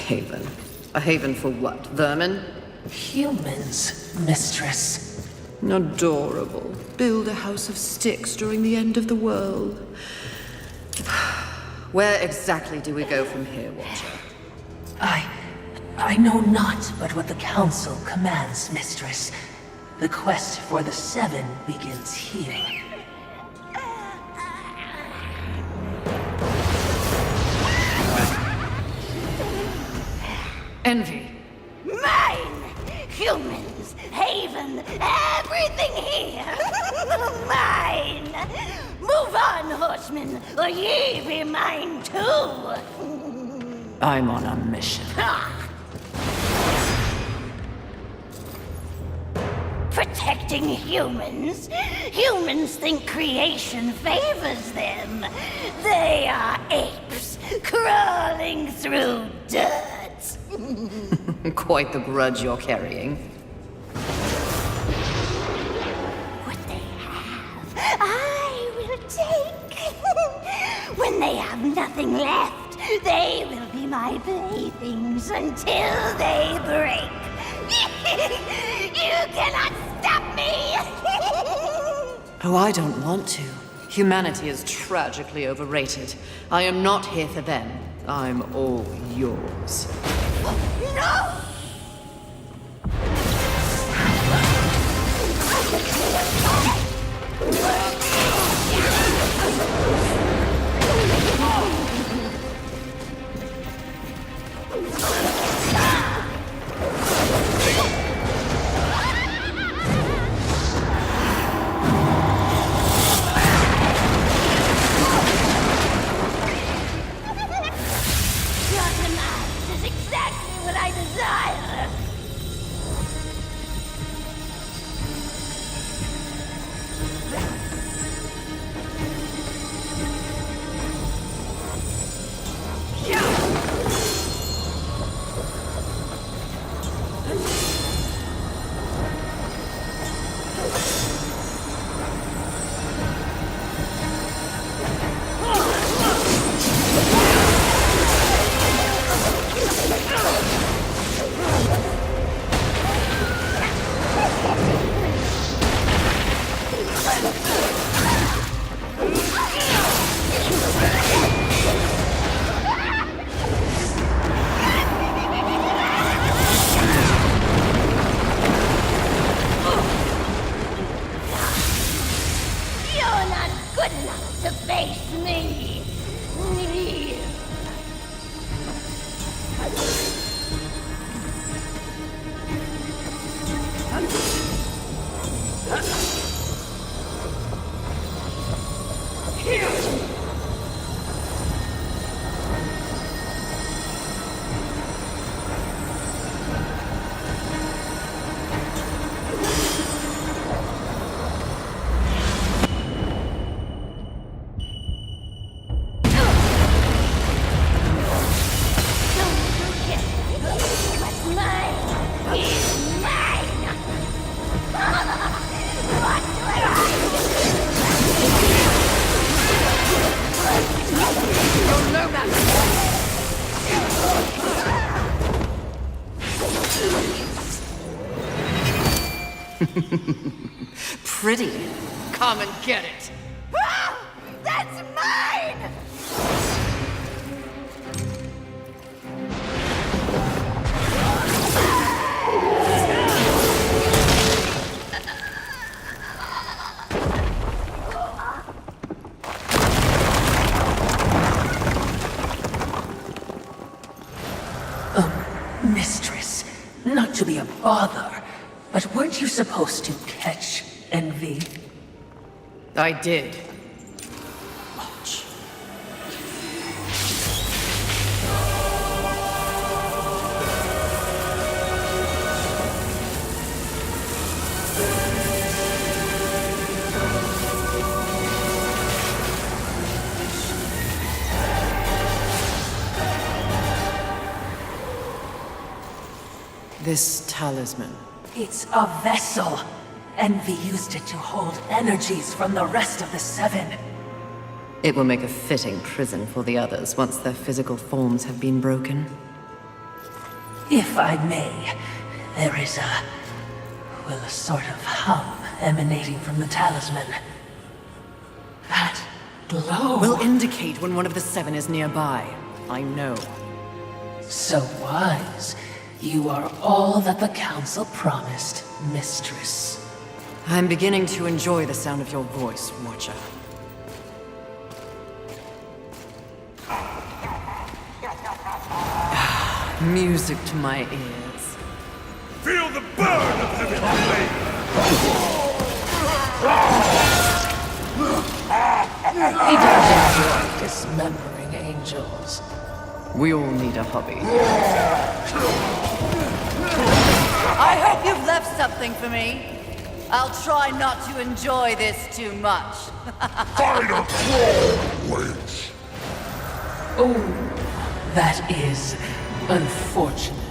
haven. A haven for what? Vermin? Humans, mistress. Adorable. Build a house of sticks during the end of the world. Where exactly do we go from here, Watcher? I know not but what the Council commands, mistress. The quest for the Seven begins here. Envy. Mine! Humans, haven, everything here! Mine! Move on, horsemen, or ye be mine too! I'm on a mission. Protecting humans? Humans think creation favors them. They are apes, crawling through dirt. Quite the grudge you're carrying. What they have, I will take. When they have nothing left, they will be my playthings until they break. You cannot stop me! Oh, I don't want to. Humanity is tragically overrated. I am not here for them. I'm all yours. No! Your demise is exactly what I desire! You're not good enough to face me! What's mine is mine! What do I Pretty. Come and get it. Ah! That's mine! Mistress, not to be a bother, but weren't you supposed to catch Envy? I did. Watch. This talisman. It's a vessel. Envy used it to hold energies from the rest of the Seven. It will make a fitting prison for the others once their physical forms have been broken. If I may, there is a sort of hum emanating from the talisman. That glow. Will indicate when one of the seven is nearby. I know. So wise. You are all that the Council promised, Mistress. I'm beginning to enjoy the sound of your voice, Watcher. Music to my ears. Feel the burn of heavenly flame! He does enjoy dismembering angels. We all need a hobby. I hope you've left something for me. I'll try not to enjoy this too much. Find a troll, witch! Oh, that is unfortunate.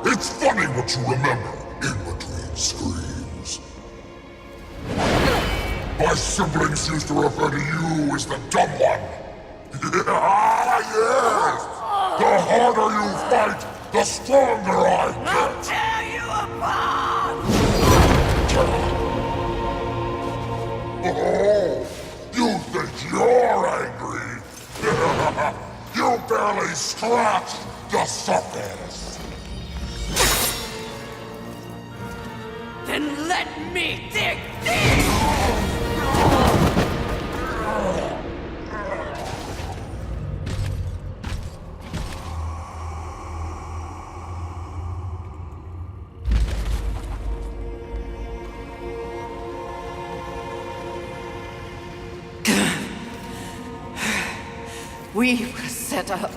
It's funny what you remember in between screams. My siblings used to refer to you as the dumb one. Yes! The harder you fight, the stronger I get! I'll tear you apart! Oh, you think you're angry? You barely scratched the surface! Then let me dig deep! We were set up.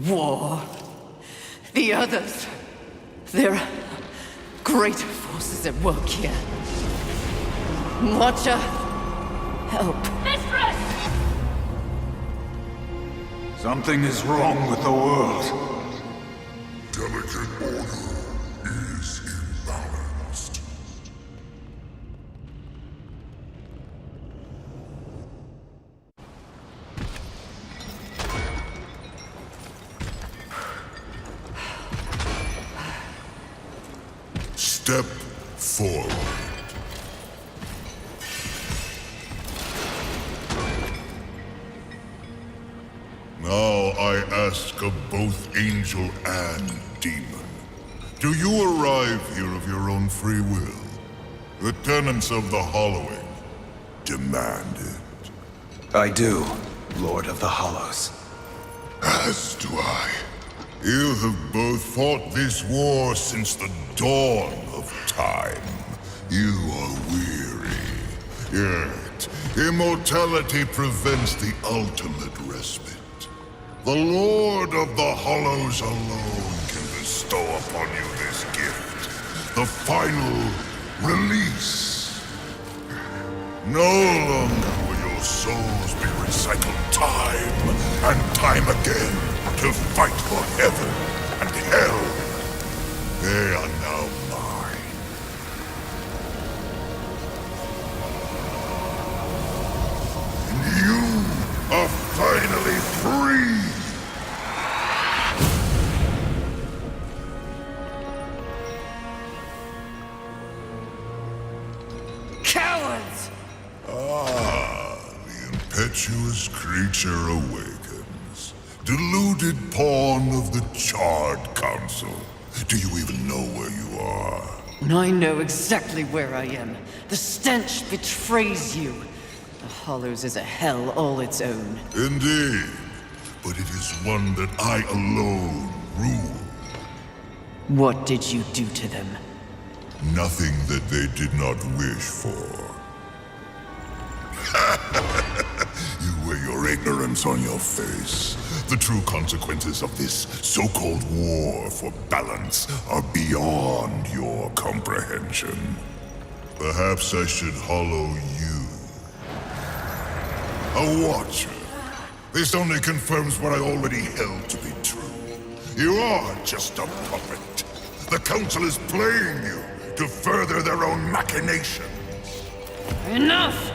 War. The others. There are great forces at work here. Watcher, help. Mistress! Something is wrong with the world. Delicate order is imbalanced. Step forward. Now I ask of both angel and demon. Do you arrive here of your own free will? The tenets of the Hollowing demand it. I do, Lord of the Hollows. As do I. You have both fought this war since the dawn of time. You are weary. Yet, immortality prevents the ultimate respite. The Lord of the Hollows alone can bestow upon you this gift. The final release. No longer will your souls be recycled time and time again to fight for heaven and hell. They are now mine. And you are finally free! Cowards! Ah, the impetuous creature awakens. Deluded pawn of the Charred Council. Do you even know where you are? I know exactly where I am. The stench betrays you. The Hollows is a hell all its own. Indeed. But it is one that I alone rule. What did you do to them? Nothing that they did not wish for. You wear your ignorance on your face. The true consequences of this so-called war for balance are beyond your comprehension. Perhaps I should hollow you. A watcher. This only confirms what I already held to be true. You are just a puppet. The Council is playing you to further their own machinations. Enough!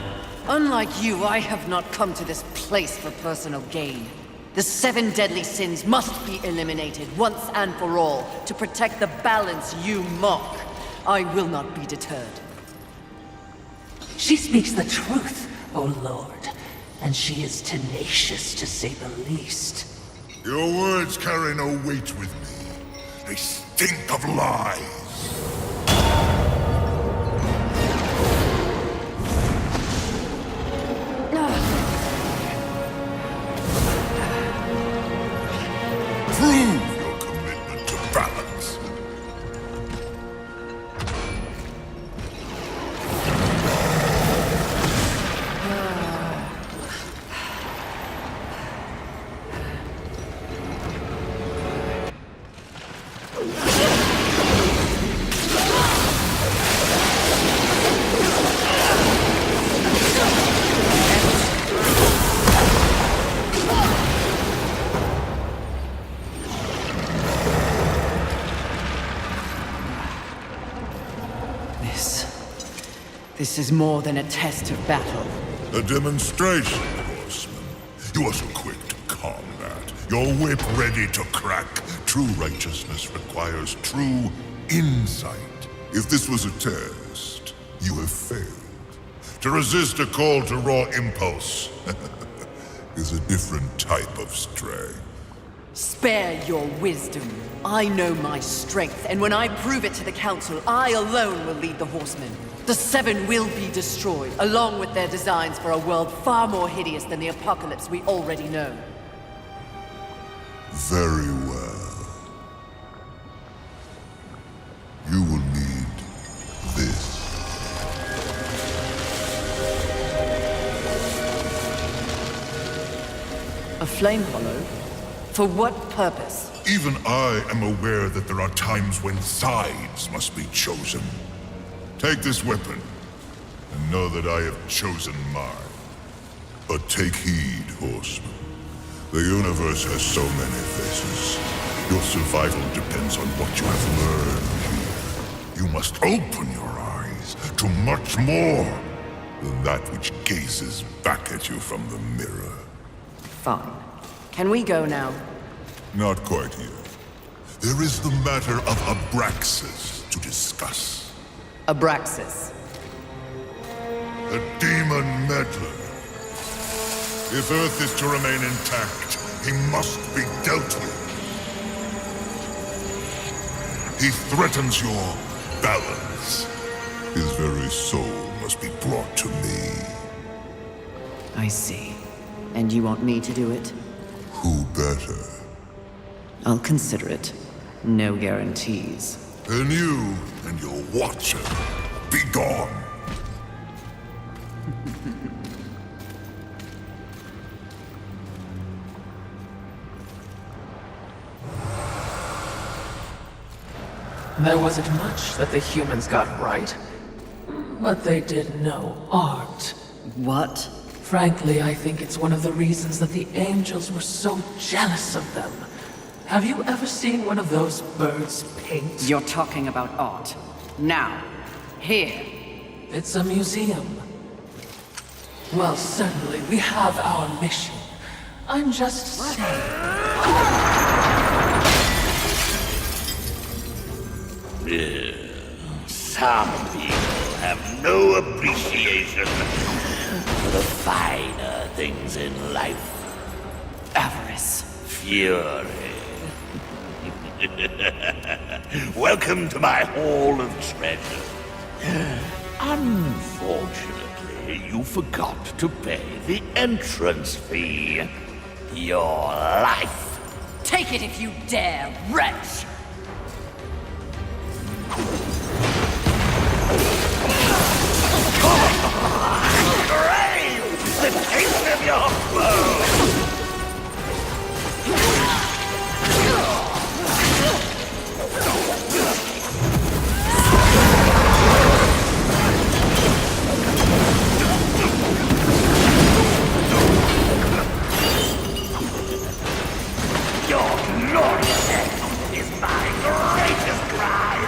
Unlike you, I have not come to this place for personal gain. The 7 deadly sins must be eliminated once and for all to protect the balance you mock. I will not be deterred. She speaks the truth, O Lord, and she is tenacious to say the least. Your words carry no weight with me. They stink of lies. Prove your commitment to balance. This is more than a test of battle. A demonstration, Horseman. You are so quick to combat. Your whip ready to crack. True righteousness requires true insight. If this was a test, you have failed. To resist a call to raw impulse is a different type of strength. Spare your wisdom. I know my strength, and when I prove it to the Council, I alone will lead the Horsemen. The 7 will be destroyed, along with their designs for a world far more hideous than the apocalypse we already know. Very well. You will need this. A flame hollow? For what purpose? Even I am aware that there are times when sides must be chosen. Take this weapon, and know that I have chosen mine. But take heed, Horseman. The universe has so many faces. Your survival depends on what you have learned here. You must open your eyes to much more than that which gazes back at you from the mirror. Fine. Can we go now? Not quite yet. There is the matter of Abraxas to discuss. Abraxas. The demon meddler. If Earth is to remain intact, he must be dealt with. He threatens your balance. His very soul must be brought to me. I see. And you want me to do it? Who better? I'll consider it. No guarantees. Then you and your Watcher Be gone! There wasn't much that the humans got right, but they did know art. What? Frankly, I think it's one of the reasons that the angels were so jealous of them. Have you ever seen one of those birds paint? You're talking about art. Now, here. It's a museum. Well, certainly, we have our mission. I'm just saying. Some people have no appreciation for the finer things in life. Avarice. Fury. Welcome to my Hall of Treasure. Unfortunately, you forgot to pay the entrance fee. Your life. Take it if you dare, wretch! The taste of your blood! Your gloriousness is my greatest pride!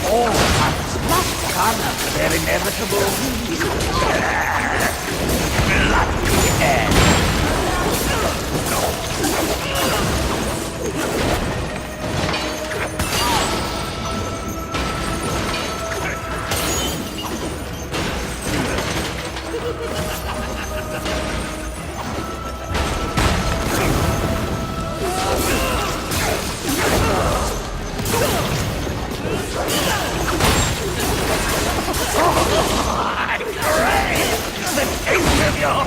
All must come to their inevitable bloody end. I crave the taste of your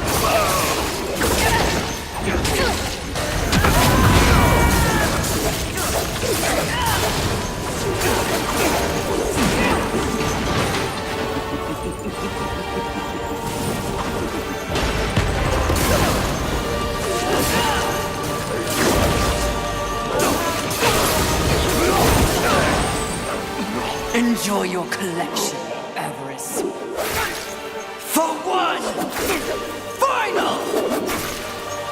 Enjoy your collection, Avarice. For one final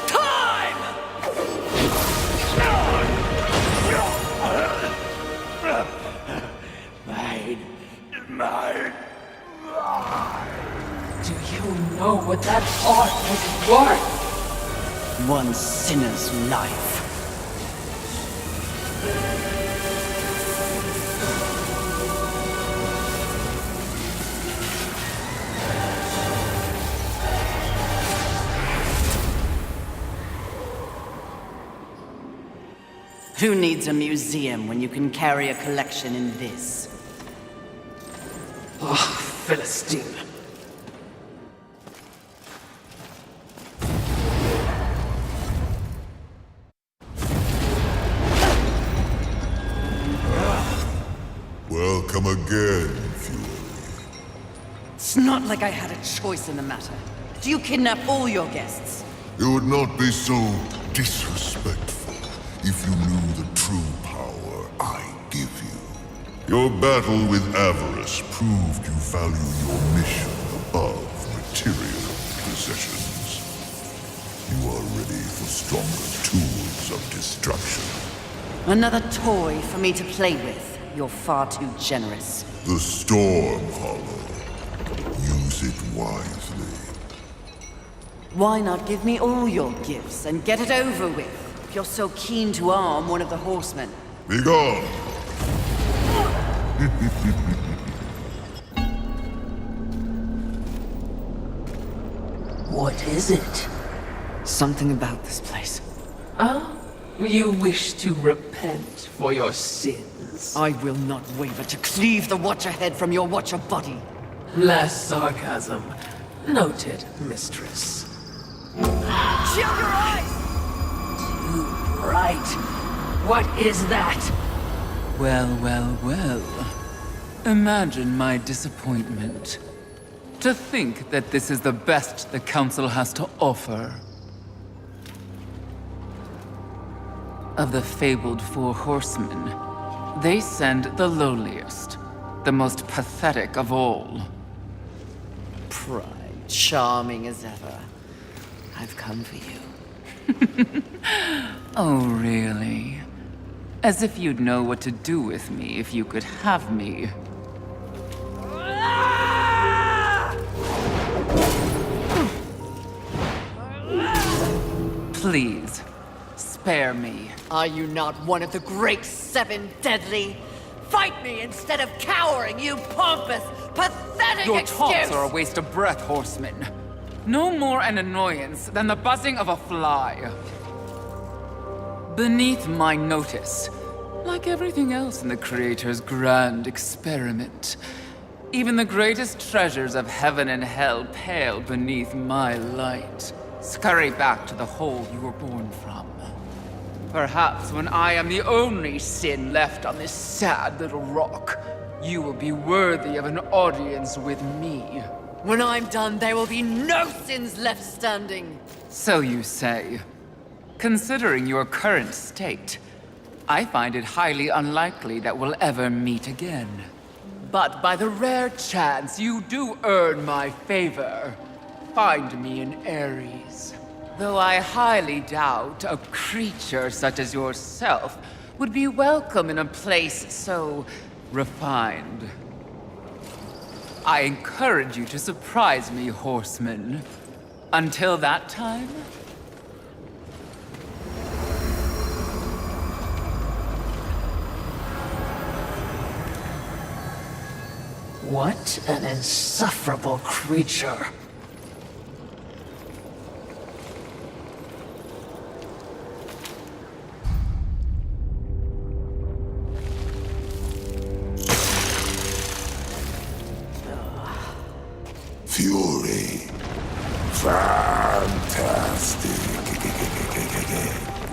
time! Mine. Do you know what that art was worth? One sinner's life. Who needs a museum when you can carry a collection in this? Oh, Philistine. Welcome again, Fury. It's not like I had a choice in the matter. Do you kidnap all your guests? You would not be so disrespectful if you knew the true power I give you. Your battle with Avarice proved you value your mission above material possessions. You are ready for stronger tools of destruction. Another toy for me to play with. You're far too generous. The Storm Hollow. Use it wisely. Why not give me all your gifts and get it over with, if you're so keen to arm one of the horsemen? Be gone! What is it? Something about this place. Oh, you wish to repent for your sins? I will not waver to cleave the Watcher head from your Watcher body. Less sarcasm. Noted, mistress. Shield your eyes! Too bright. What is that? Well, well, well. Imagine my disappointment. To think that this is the best the Council has to offer. Of the fabled Four Horsemen, they send the lowliest, the most pathetic of all. Pride, charming as ever. I've come for you. Oh, really? As if you'd know what to do with me if you could have me. Please, spare me. Are you not one of the great seven deadly? Fight me instead of cowering, you pompous, pathetic Your excuse! taunts are a waste of breath, horseman. No more an annoyance than the buzzing of a fly. Beneath my notice, like everything else in the Creator's grand experiment, even the greatest treasures of heaven and hell pale beneath my light. Scurry back to the hole you were born from. Perhaps when I am the only sin left on this sad little rock, you will be worthy of an audience with me. When I'm done, there will be no sins left standing. So you say. Considering your current state, I find it highly unlikely that we'll ever meet again. But by the rare chance you do earn my favor, find me in Ares. Though I highly doubt a creature such as yourself would be welcome in a place so refined. I encourage you to surprise me, horseman. Until that time, What an insufferable creature. Fury. Fantastic.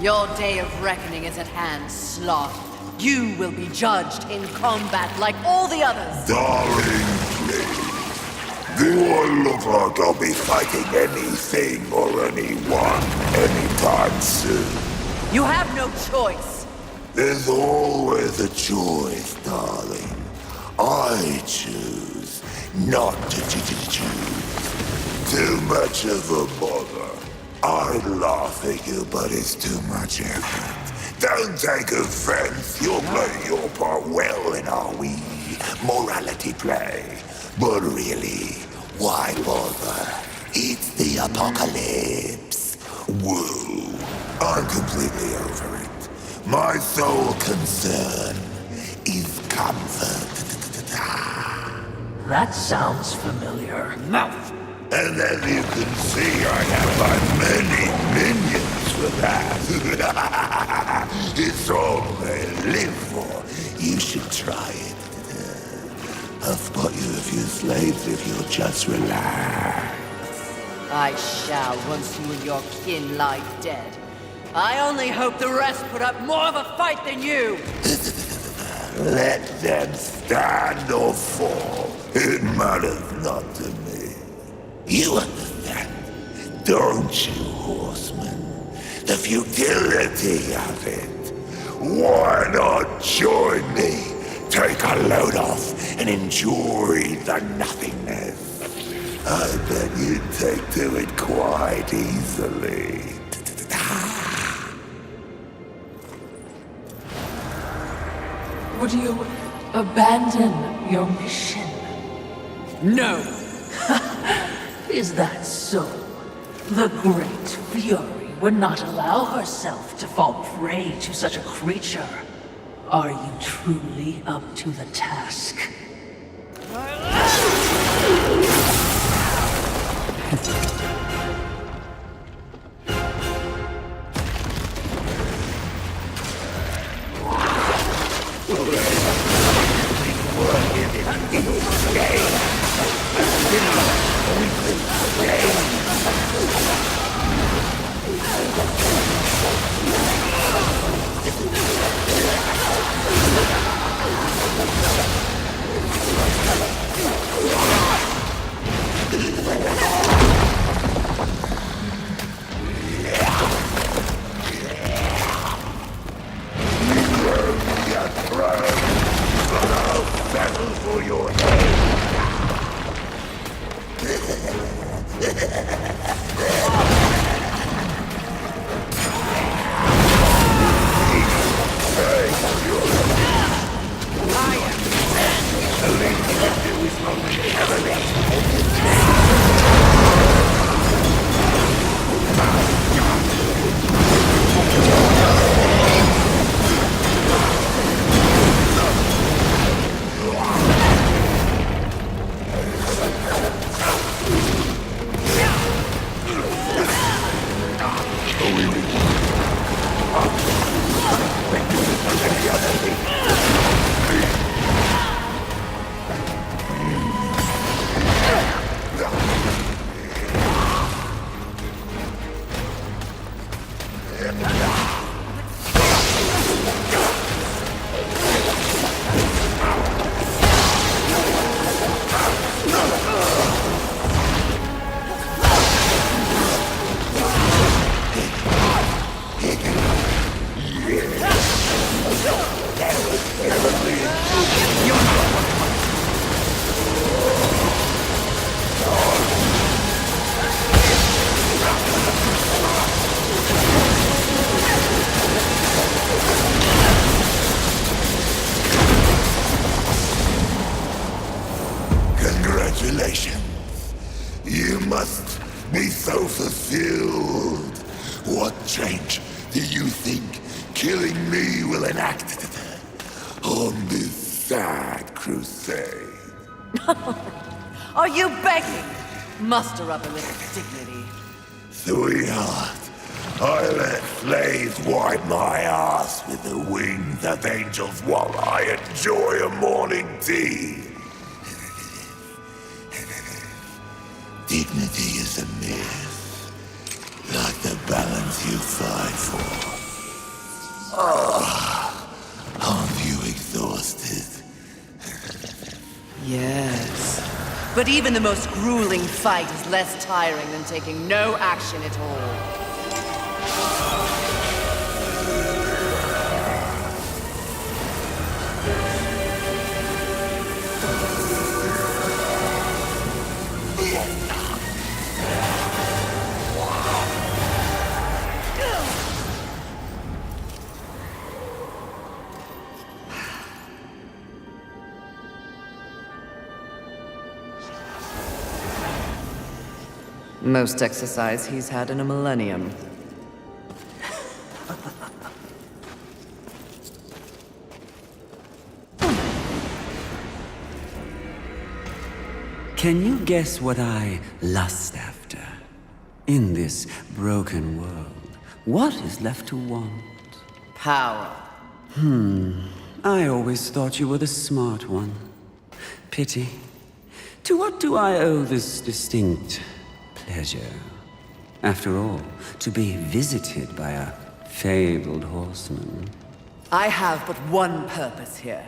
Your day of reckoning is at hand, Sloth. You will be judged in combat like all the others. Darling, please. Do I look like I'll be fighting anything or anyone anytime soon? You have no choice. There's always a choice, darling. I choose not to choose. Too much of a bother. I'd laugh at you, but it's too much effort. Don't take offense. You're playing your part well in our wee morality play. But really, why bother? It's the apocalypse. Woo. I'm completely over it. My sole concern is comfort. That sounds familiar. Mouth! And as you can see, I have my many minions for that. It's all they live for. You should try it. I'll spot you a few slaves if you'll just relax. I shall once you and your kin lie dead. I only hope the rest put up more of a fight than you! Let them stand or fall. It matters not to me. You understand, don't you, horseman? The futility of it. Why not join me? Take a load off and enjoy the nothingness. I bet you'd take to it quite easily. Would you abandon your mission? No! Is that so? The Great Fury would not allow herself to fall prey to such a creature. Are you truly up to the task? Congratulations. You must be so fulfilled. What change do you think killing me will enact on this sad crusade? Are you begging? Muster up a little dignity. Sweetheart, I let slaves wipe my ass with the wings of angels while I enjoy a morning tea. Dignity is a myth, like the balance you fight for. Aren't you exhausted? Yes. But even the most grueling fight is less tiring than taking no action at all. Most exercise he's had in a millennium. Can you guess what I lust after? In this broken world, what is left to want? Power. I always thought you were the smart one. Pity. To what do I owe this distinct pleasure? After all, to be visited by a fabled horseman. I have but one purpose here.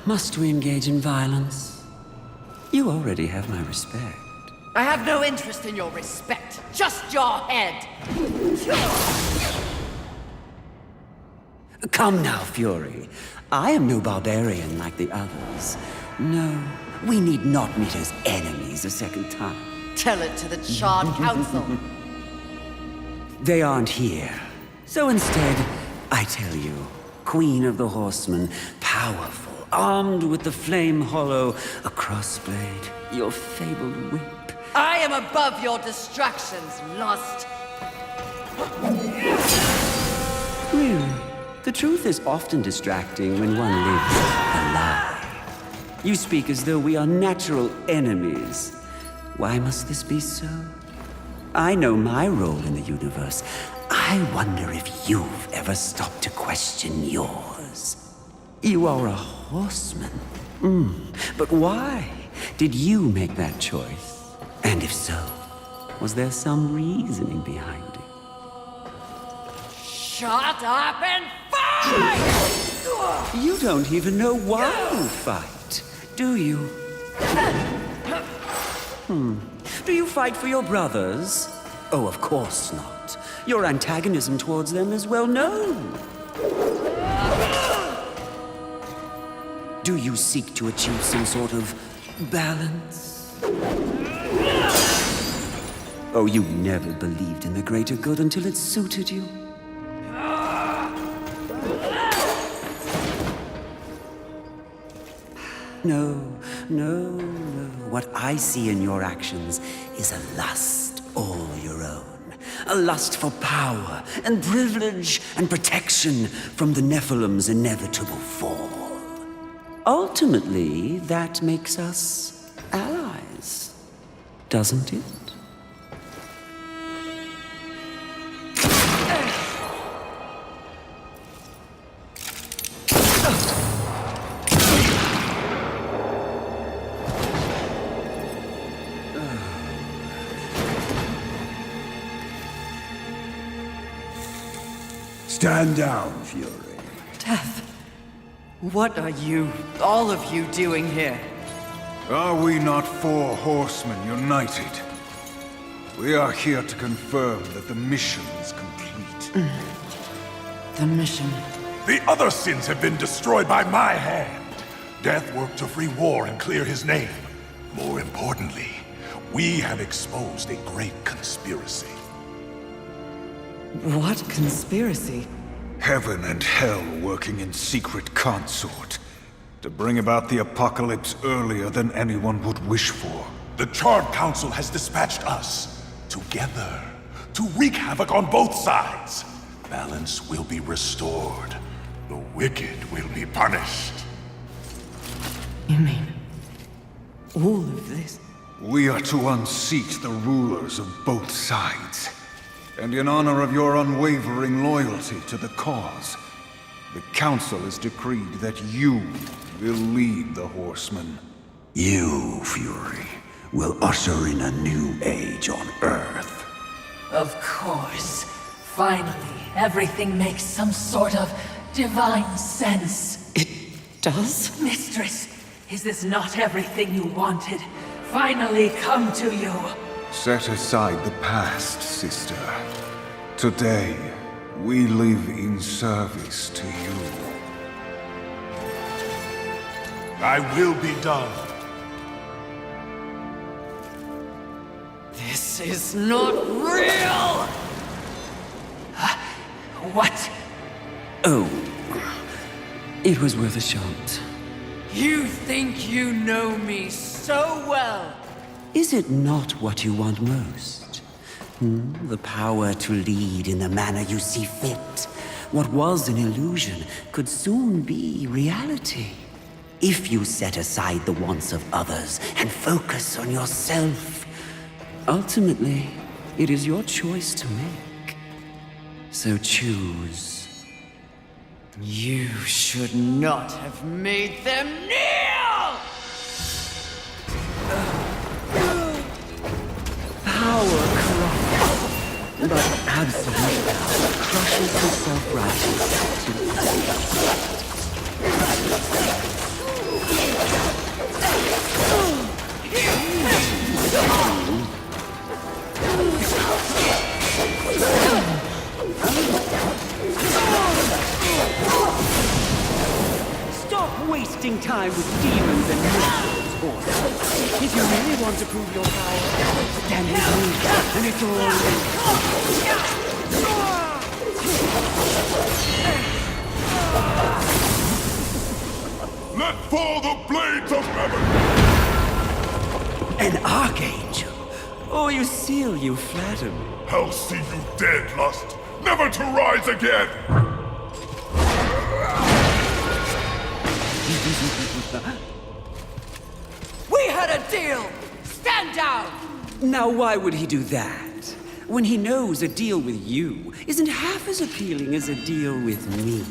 Must we engage in violence? You already have my respect. I have no interest in your respect, just your head. Come now, Fury. I am no barbarian like the others. No, we need not meet as enemies a second time. Tell it to the Charred Council. They aren't here. So instead, I tell you, Queen of the Horsemen, powerful, armed with the flame hollow, a crossblade, your fabled whip. I am above your distractions, lust. Really? The truth is often distracting when one lives a lie. You speak as though we are natural enemies. Why must this be so? I know my role in the universe. I wonder if you've ever stopped to question yours. You are a horseman. But why did you make that choice? And if so, was there some reasoning behind it? Shut up and fight! You don't even know why you fight, do you? Do you fight for your brothers? Oh, of course not. Your antagonism towards them is well known. Do you seek to achieve some sort of balance? Oh, you never believed in the greater good until it suited you. No. What I see in your actions is a lust all your own. A lust for power and privilege and protection from the Nephilim's inevitable fall. Ultimately, that makes us allies, doesn't it? Stand down, Fury. Death. What are you, all of you, doing here? Are we not four horsemen united? We are here to confirm that the mission is complete. The mission. The other sins have been destroyed by my hand. Death worked to free War and clear his name. More importantly, we have exposed a great conspiracy. What conspiracy? Heaven and hell working in secret consort to bring about the apocalypse earlier than anyone would wish for. The Charred Council has dispatched us together to wreak havoc on both sides. Balance will be restored. The wicked will be punished. You mean all of this? We are to unseat the rulers of both sides. And in honor of your unwavering loyalty to the cause, the Council has decreed that you will lead the Horsemen. You, Fury, will usher in a new age on Earth. Of course. Finally, everything makes some sort of divine sense. It does? Mistress, is this not everything you wanted? Finally come to you. Set aside the past, sister. Today, we live in service to you. I will be done. This is not real! What? Oh, it was worth a shot. You think you know me so well! Is it not what you want most? The power to lead in the manner you see fit. What was an illusion could soon be reality. If you set aside the wants of others and focus on yourself. Ultimately, it is your choice to make. So choose. You should not have made them kneel! Power corrupts, but absolute power crushes the self-righteous to dust. Stop wasting time with demons and monsters, horse. If you really want to prove your power, stand with me, and it's all. Let fall the blades of heaven! An archangel? Oh, you seal, you flatter me. I'll see you dead, Lust, never to rise again! We had a deal! Stand down! Now why would he do that? When he knows a deal with you isn't half as appealing as a deal with me.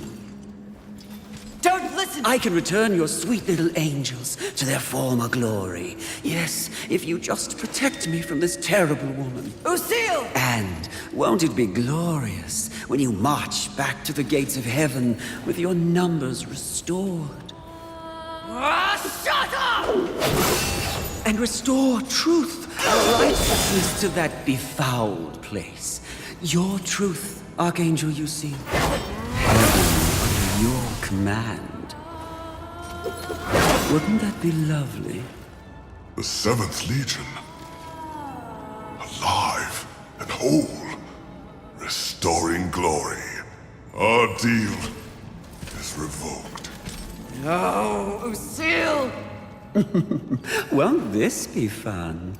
Don't listen! I can return your sweet little angels to their former glory. Yes, if you just protect me from this terrible woman. Lucille! And won't it be glorious when you march back to the gates of heaven with your numbers restored? Shut up! And restore truth and righteousness to that befouled place. Your truth, Archangel, you see. Heaven under your command. Wouldn't that be lovely? The 7th Legion. Alive and whole. Restoring glory. Our deal is revoked. No, Lucille! Won't this be fun?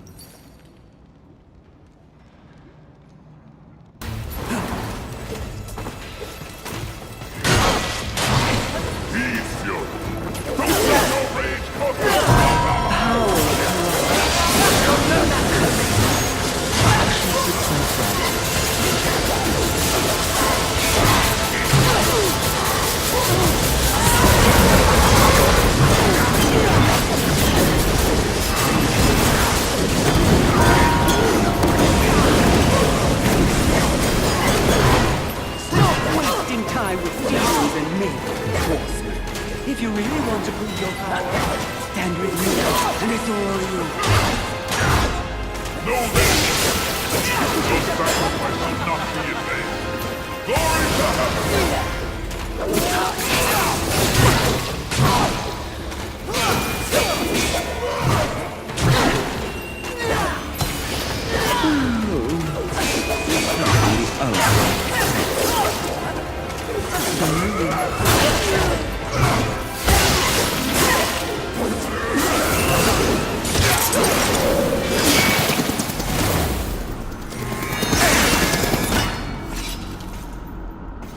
Time with demons and mage, horsemen. If you really want to prove your power, stand with me, and it's all you. Know this! Your sacrifice will not be in vain. Glory to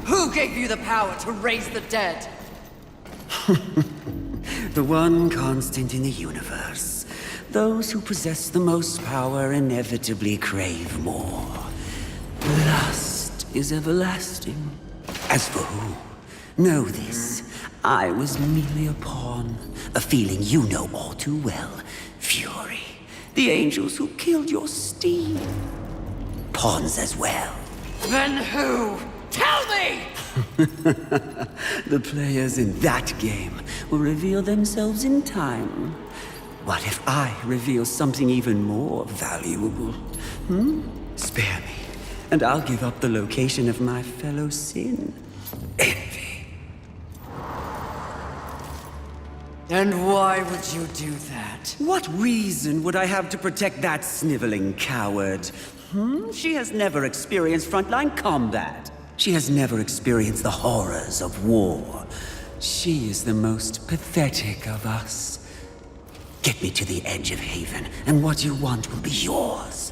Who gave you the power to raise the dead? The one constant in the universe. Those who possess the most power inevitably crave more. Lust is everlasting. As for who, know this. I was merely a pawn. A feeling you know all too well. Fury. The angels who killed your steed. Pawns as well. Then who? Tell me! The players in that game will reveal themselves in time. What if I reveal something even more valuable? Spare me, and I'll give up the location of my fellow sin. Envy. And why would you do that? What reason would I have to protect that sniveling coward? She has never experienced frontline combat. She has never experienced the horrors of war. She is the most pathetic of us. Get me to the edge of Haven, and what you want will be yours.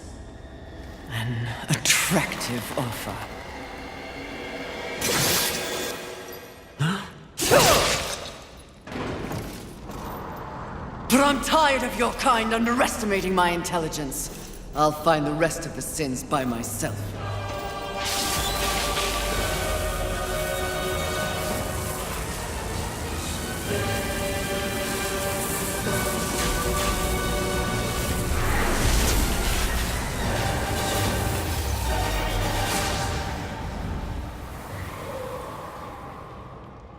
An attractive offer. But I'm tired of your kind underestimating my intelligence. I'll find the rest of the sins by myself.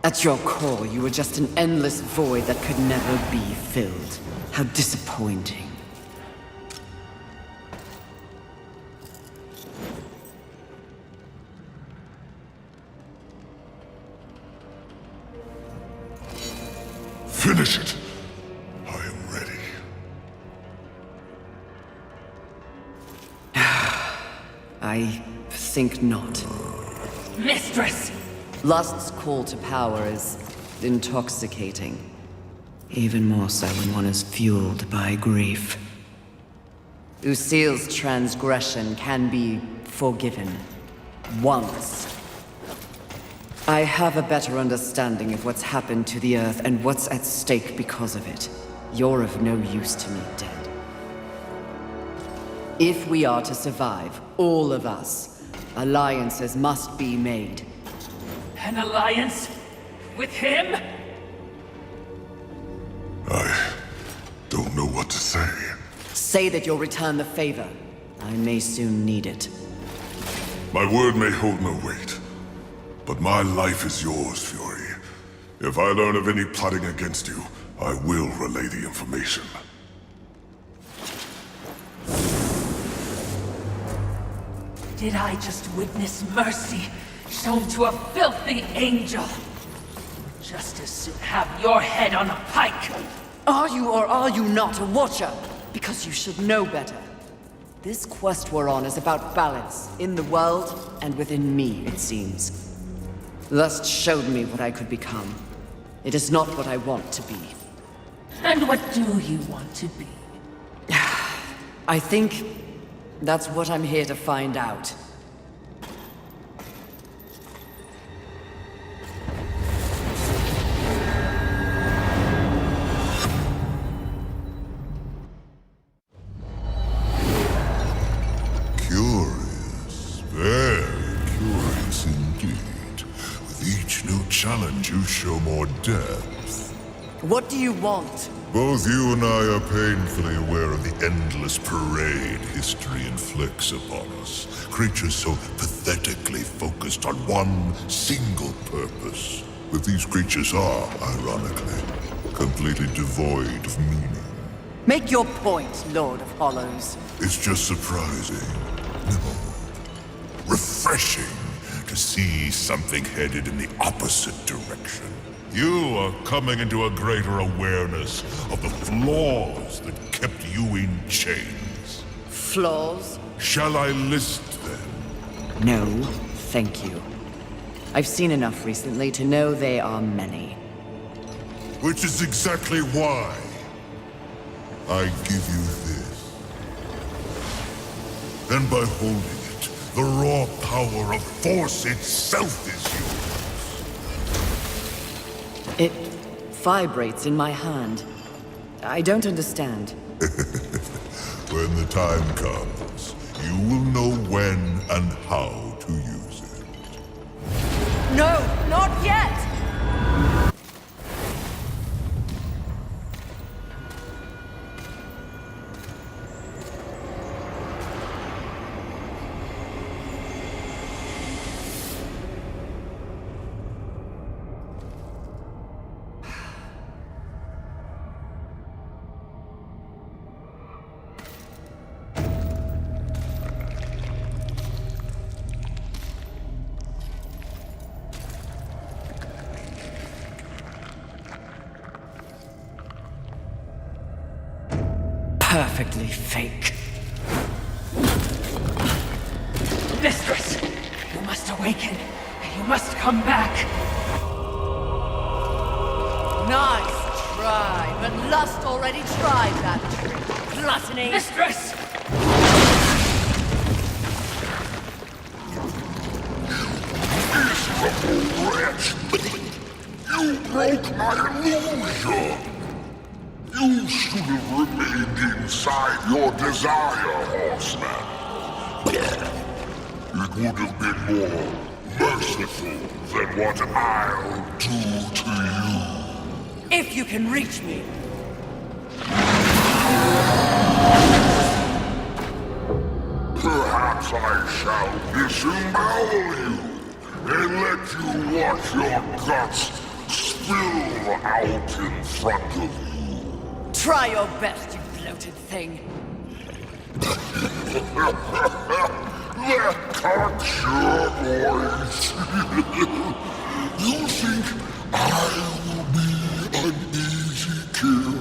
At your core, you were just an endless void that could never be filled. How disappointing. finish it. I am ready. I think not. Mistress! Lust's call to power is intoxicating. Even more so when one is fueled by grief. Lucille's transgression can be forgiven. Once. I have a better understanding of what's happened to the Earth and what's at stake because of it. You're of no use to me, dead. If we are to survive, all of us, alliances must be made. An alliance? With him? Say that you'll return the favor. I may soon need it. My word may hold no weight, but my life is yours, Fury. If I learn of any plotting against you, I will relay the information. Did I just witness mercy shown to a filthy angel? Just as soon have your head on a pike. Are you or are you not a Watcher? Because you should know better. This quest we're on is about balance, in the world and within me, it seems. Lust showed me what I could become. It is not what I want to be. And what do you want to be? I think that's what I'm here to find out. Curious, very curious indeed. With each new challenge, you show more depth. What do you want? Both you and I are painfully aware of the endless parade history inflicts upon us. Creatures so pathetically focused on one single purpose. But these creatures are, ironically, completely devoid of meaning. Make your point, Lord of Hollows. It's just surprising. No. Refreshing to see something headed in the opposite direction. You are coming into a greater awareness of the flaws that kept you in chains. Flaws? Shall I list them? No, thank you. I've seen enough recently to know they are many. Which is exactly why I give you this. Then by holding it, the raw power of Force itself is yours. It vibrates in my hand. I don't understand. When the time comes, you will know when and how to use it. No, not yet! Perfectly fake. Mistress! You must awaken. You must come back. Nice try, but Lust already tried that trick. Gluttony! Mistress! Wretch! You broke my illusion! You should have remained inside your desire, Horseman. It would have been more merciful than what I'll do to you. If you can reach me. Perhaps I shall disembowel you and let you watch your guts spill out in front of you. Try your best, you bloated thing. That cocks your voice. You think I will be an easy kill?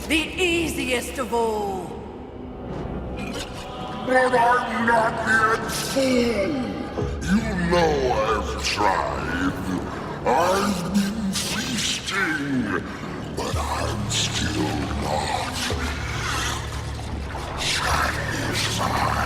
The easiest of all. But I'm not yet full. You know I've tried. I've been feasting, but I'm still not satisfied.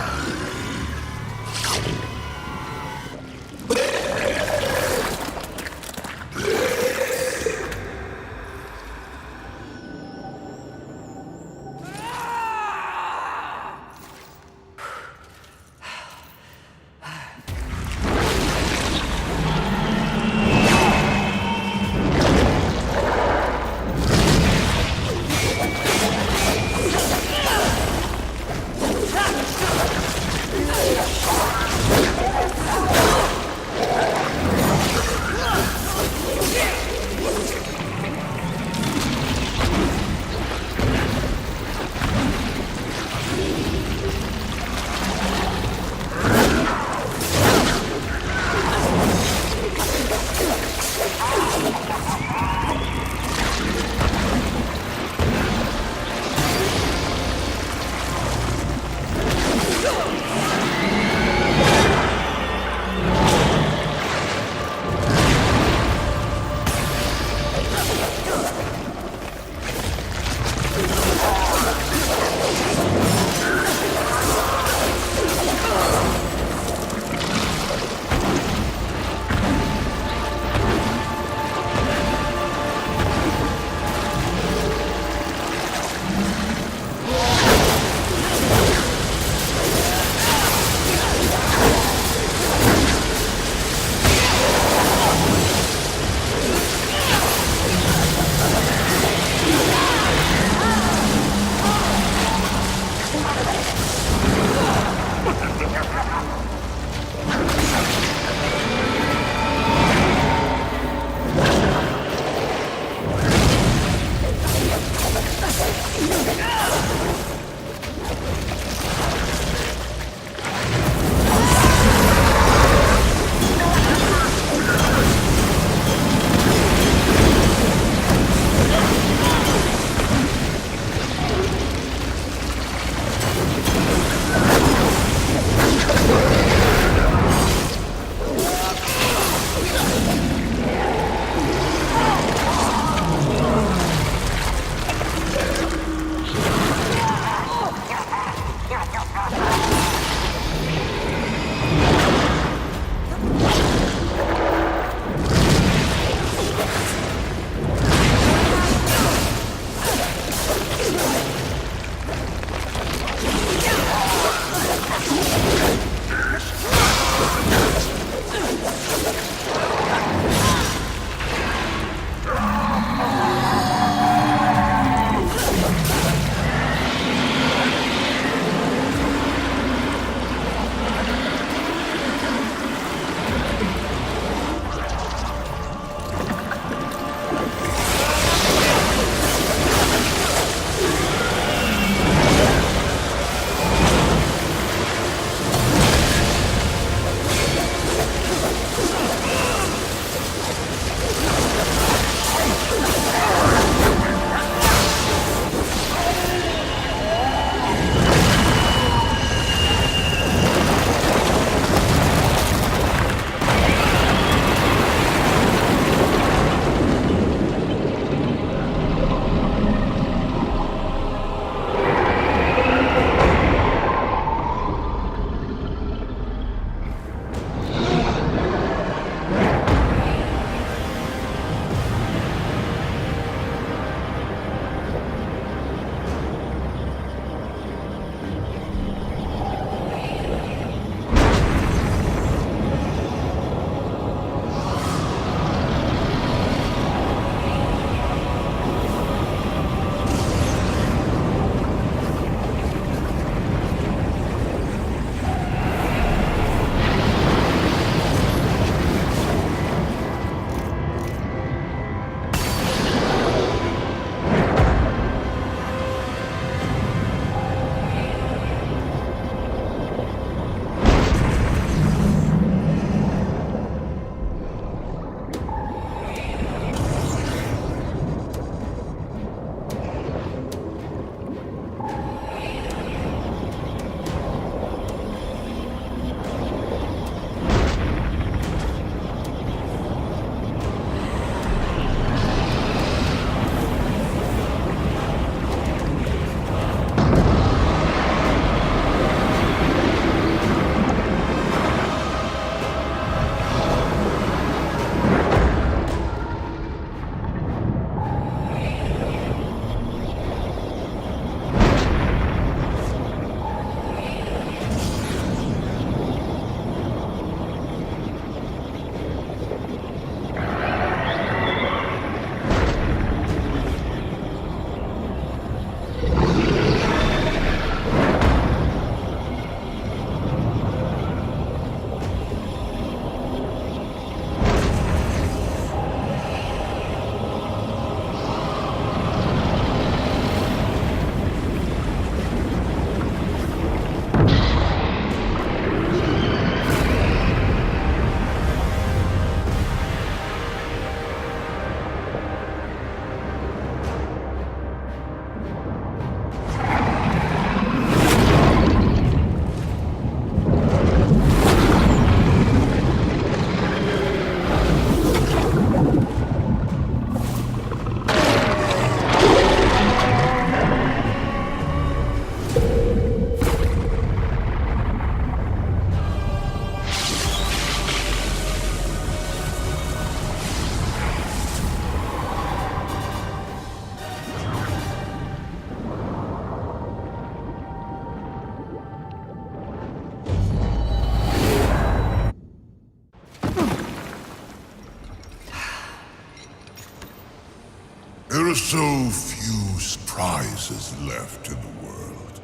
There are so few prizes left in the world.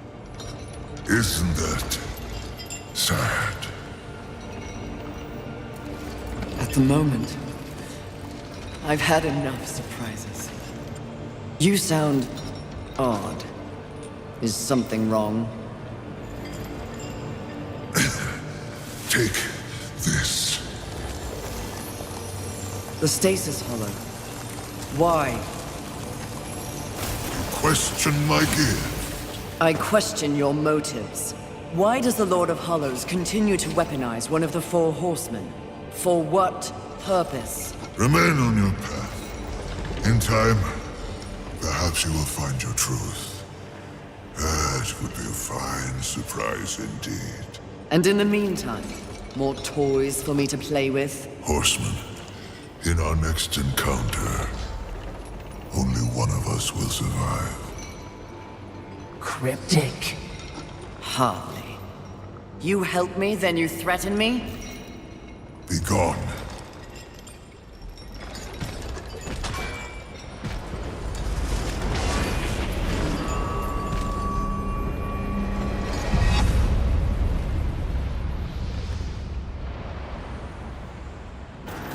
Isn't that sad? At the moment, I've had enough surprises. You sound odd. Is something wrong? Take this. The stasis hollow. Why? Question my gift. I question your motives. Why does the Lord of Hollows continue to weaponize one of the Four Horsemen? For what purpose? Remain on your path. In time, perhaps you will find your truth. That would be a fine surprise indeed. And in the meantime, more toys for me to play with? Horseman, in our next encounter, only one of us will survive. Cryptic. Hardly. You help me, then you threaten me? Be gone.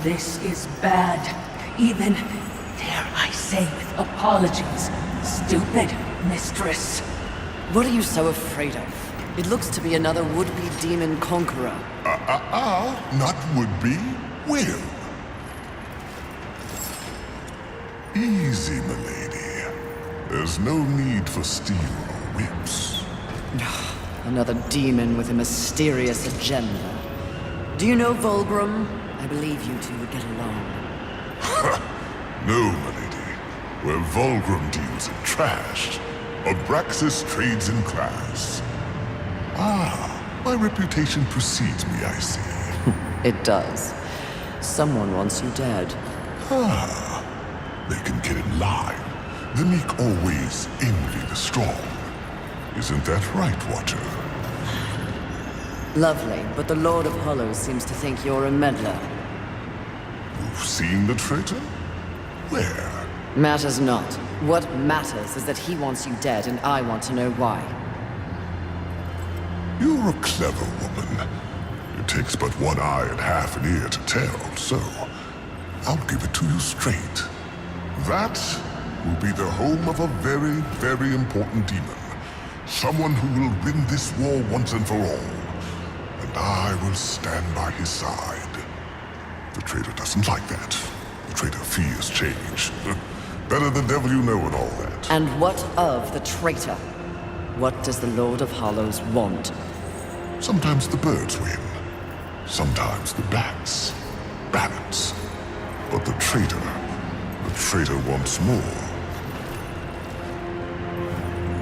This is bad. Even, dare I say with apologies, stupid mistress. What are you so afraid of? It looks to be another would-be demon conqueror. Not would-be, will. Easy, milady. There's no need for steel or whips. Another demon with a mysterious agenda. Do you know Volgrim? I believe you two would get along. No, milady. Where Volgrim deals in trash, Abraxas trades in class. My reputation precedes me, I see. It does. Someone wants you dead. They can get in line. The meek always envy the strong. Isn't that right, Watcher? Lovely, but the Lord of Hollows seems to think you're a meddler. You've seen the traitor? Where? Matters not. What matters is that he wants you dead, and I want to know why. You're a clever woman. It takes but one eye and half an ear to tell, so I'll give it to you straight. That will be the home of a very, very important demon. Someone who will win this war once and for all. And I will stand by his side. The traitor doesn't like that. The traitor fears change. Better the devil you know and all that. And what of the traitor? What does the Lord of Hollows want? Sometimes the birds win. Sometimes the bats. Balance. But the traitor wants more.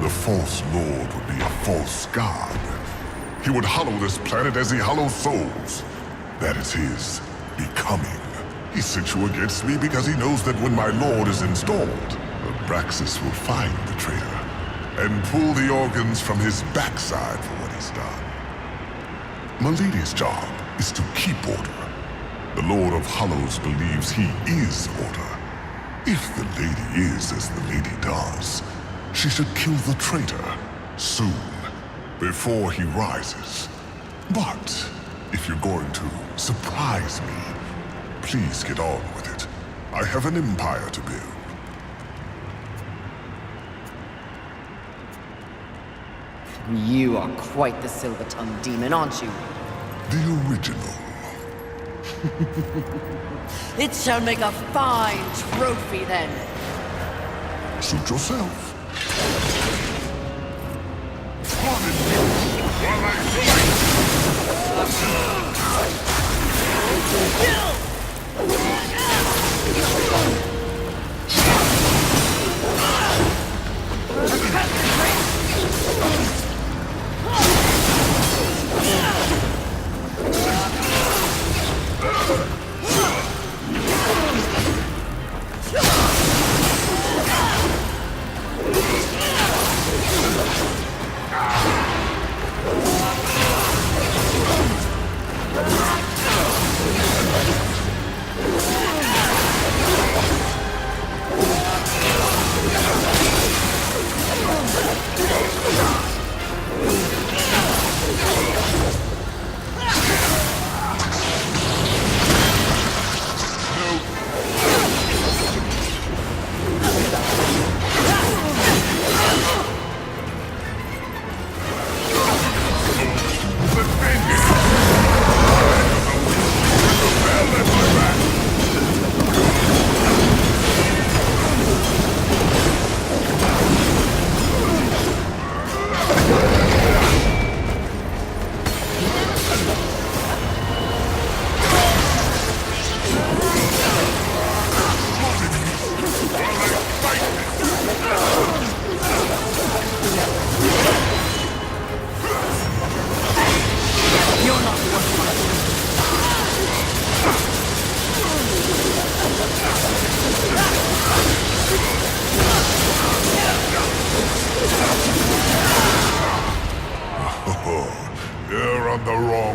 The false lord would be a false god. He would hollow this planet as he hollows souls. That is his becoming. He sent you against me because he knows that when my lord is installed, Abraxas will find the traitor and pull the organs from his backside for what he's done. Milady's job is to keep order. The Lord of Hollows believes he is order. If the lady is as the lady does, she should kill the traitor soon, before he rises. But if you're going to surprise me, please get on with it. I have an empire to build. You are quite the silver-tongued demon, aren't you? The original. It shall make a fine trophy, then. Suit yourself.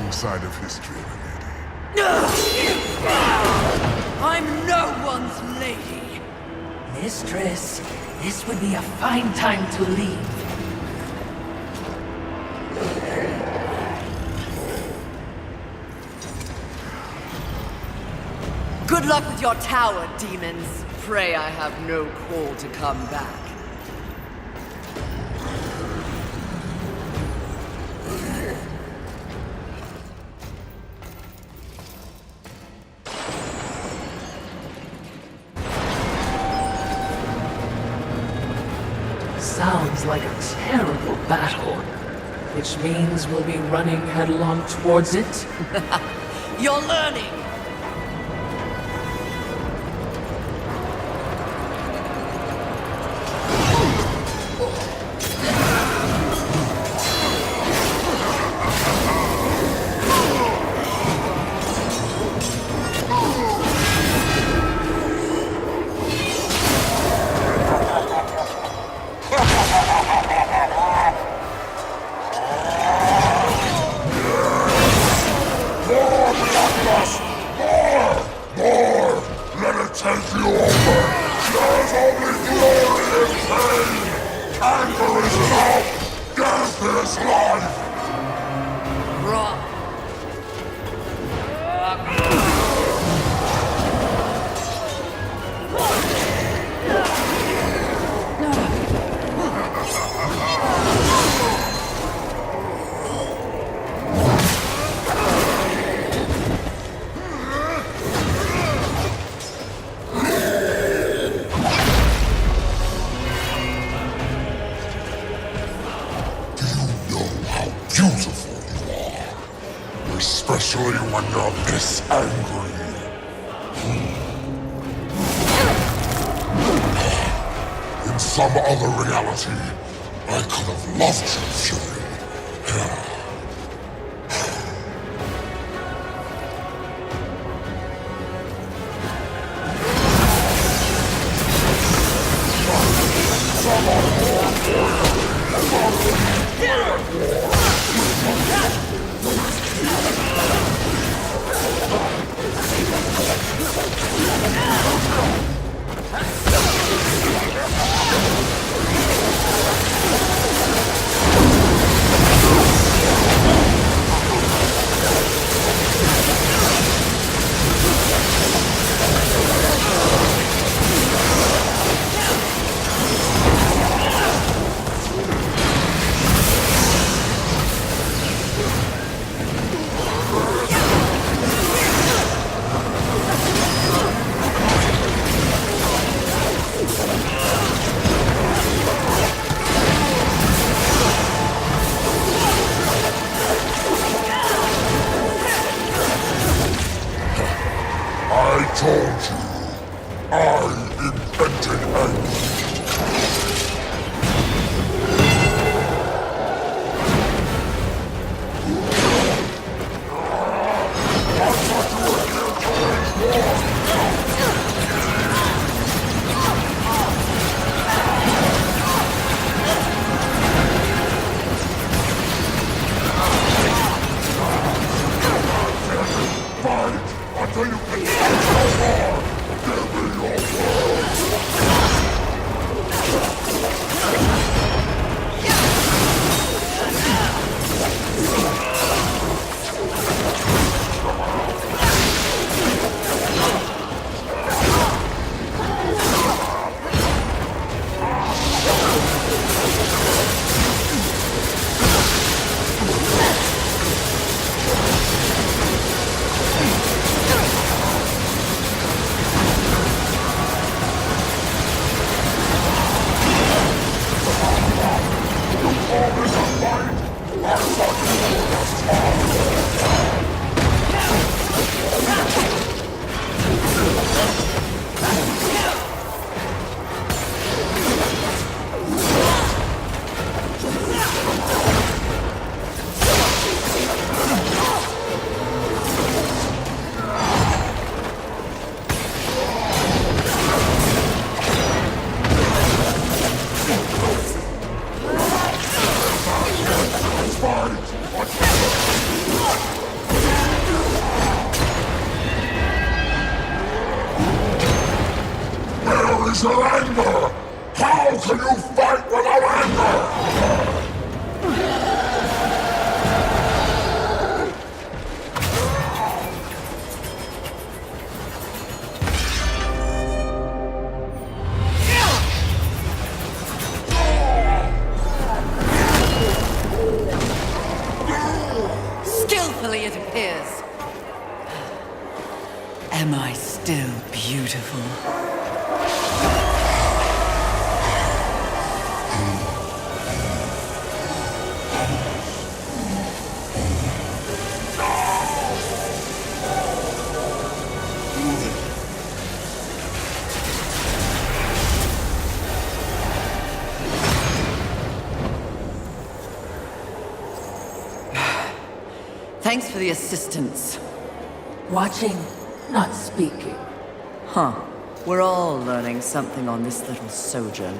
wrong side of history, milady. I'm no one's lady. Mistress, this would be a fine time to leave. Good luck with your tower, demons. Pray I have no call to come back. Sounds like a terrible battle, which means we'll be running headlong towards it. You're learning! Especially when you're this angry. In some other reality, I could have loved you, Fury. anger! How can you fight without anger? Skillfully, it appears. Am I still beautiful? Thanks for the assistance. Watching, not speaking. Huh. We're all learning something on this little sojourn.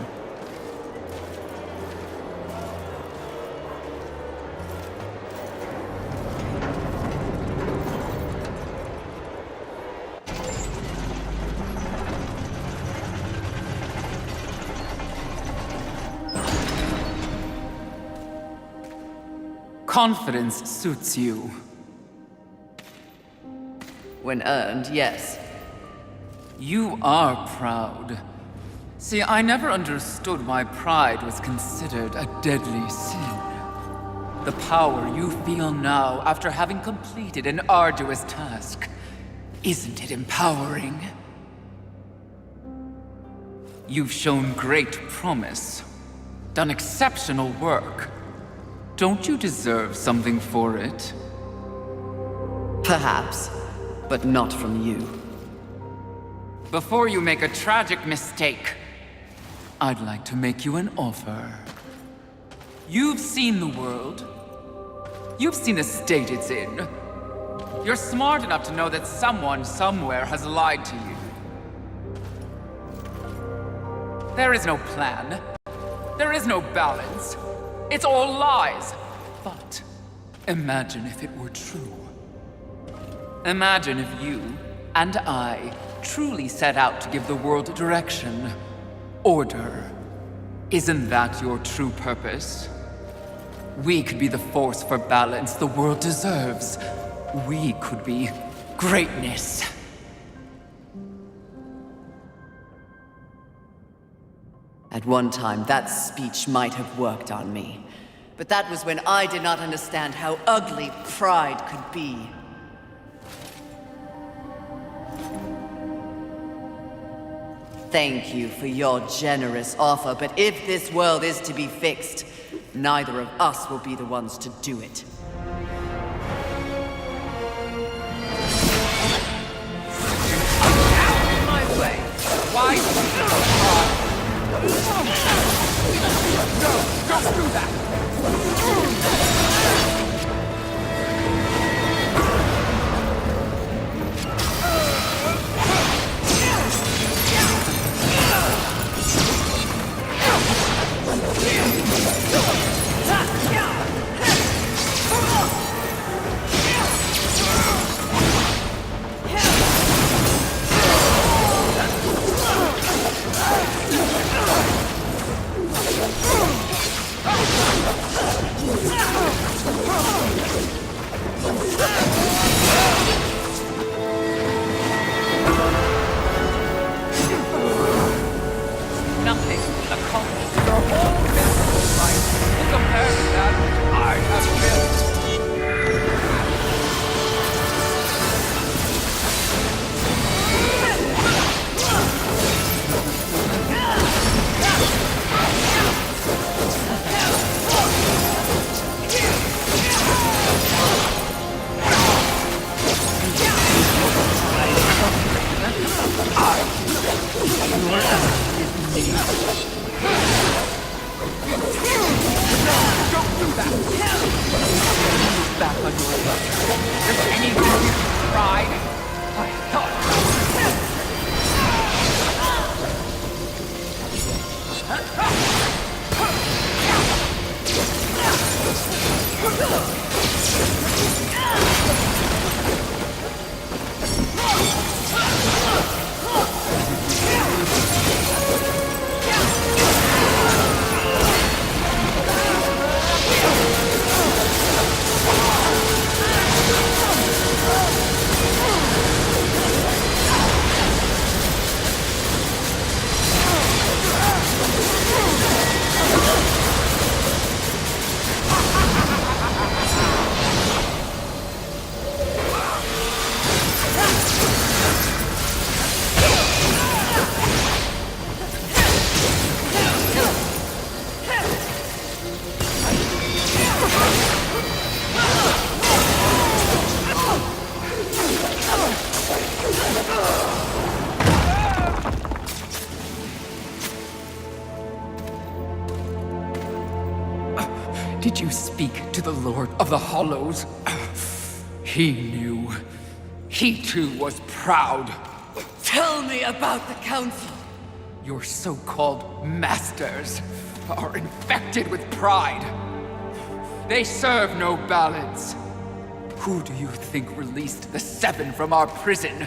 Confidence suits you. When earned, yes. You are proud. See, I never understood why pride was considered a deadly sin. The power you feel now after having completed an arduous task, isn't it empowering? You've shown great promise, done exceptional work. Don't you deserve something for it? Perhaps, but not from you. Before you make a tragic mistake, I'd like to make you an offer. You've seen the world. You've seen the state it's in. You're smart enough to know that someone somewhere has lied to you. There is no plan. There is no balance. It's all lies. But imagine if it were true. Imagine if you and I truly set out to give the world direction, order. Isn't that your true purpose? We could be the force for balance the world deserves. We could be greatness. At one time, that speech might have worked on me. But that was when I did not understand how ugly pride could be. Thank you for your generous offer, but if this world is to be fixed, neither of us will be the ones to do it. Out of my way! Why? No, don't do that! Nothing accomplished your whole business life in comparison to that which I have built. Don't do that! Move back on your luck. There's anything you tried? I thought. Did you speak to the Lord of the Hollows? He knew. He too was proud. Tell me about the Council. Your so-called masters are infected with pride. They serve no balance. Who do you think released the Seven from our prison?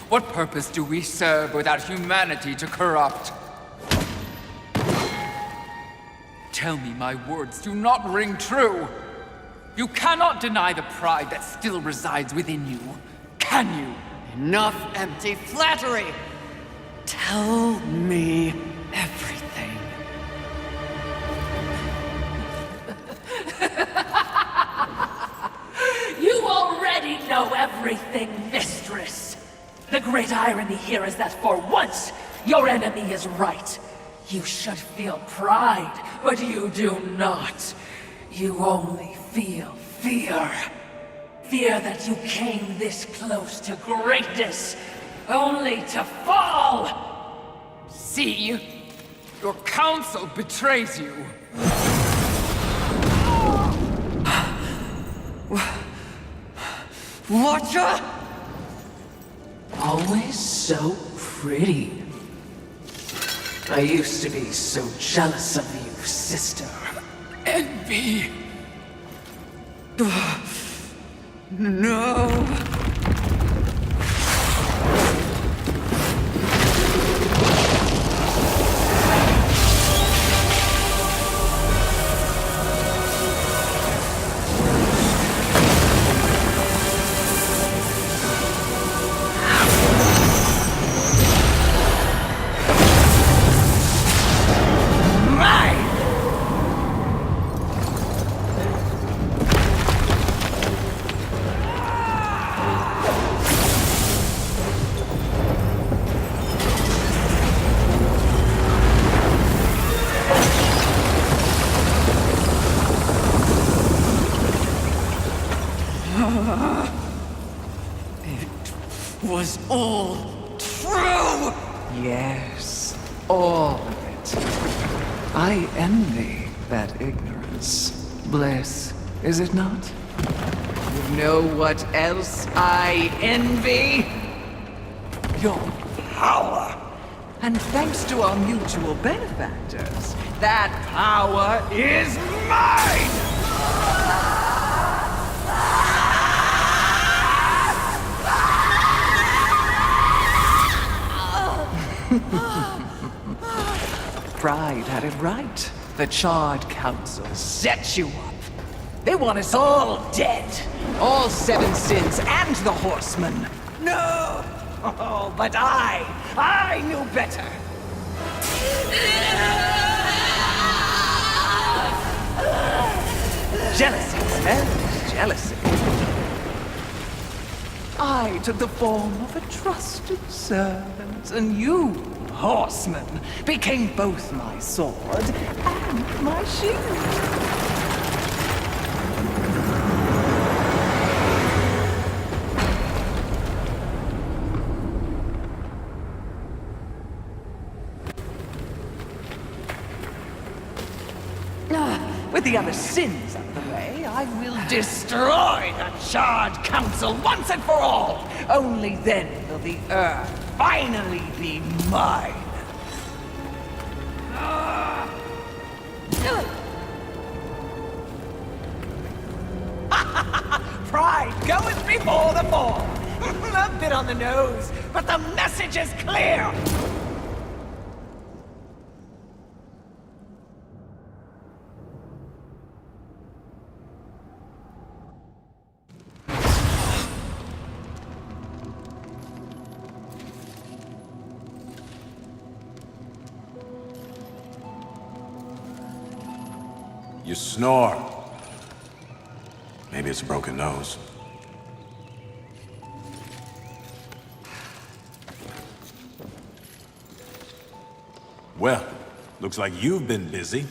What purpose do we serve without humanity to corrupt? Tell me my words do not ring true. You cannot deny the pride that still resides within you, can you? Enough empty flattery! Tell me everything. You already know everything, mistress. The great irony here is that for once, your enemy is right. You should feel pride, but you do not. You only feel fear. Fear that you came this close to greatness, only to fall! See? Your council betrays you. Watcher? Always so pretty. I used to be so jealous of you, sister. Envy. No. It was all true! Yes, all of it. I envy that ignorance. Bliss, is it not? You know what else I envy? Your power. And thanks to our mutual benefactors, that power is mine! Pride had it right. The Charred Council set you up. They want us all dead. All Seven Sins and the Horsemen. No! Oh, but I knew better. Jealousy, smells jealousy. I took the form of a trusted servant, and you, Horseman, became both my sword and my shield. With the other sins out of the way, I will destroy the Charred Council once and for all! Only then will the Earth finally be mine! Pride goeth before the fall! A bit on the nose, but the message is clear! You snore. Maybe it's a broken nose. Well, looks like you've been busy.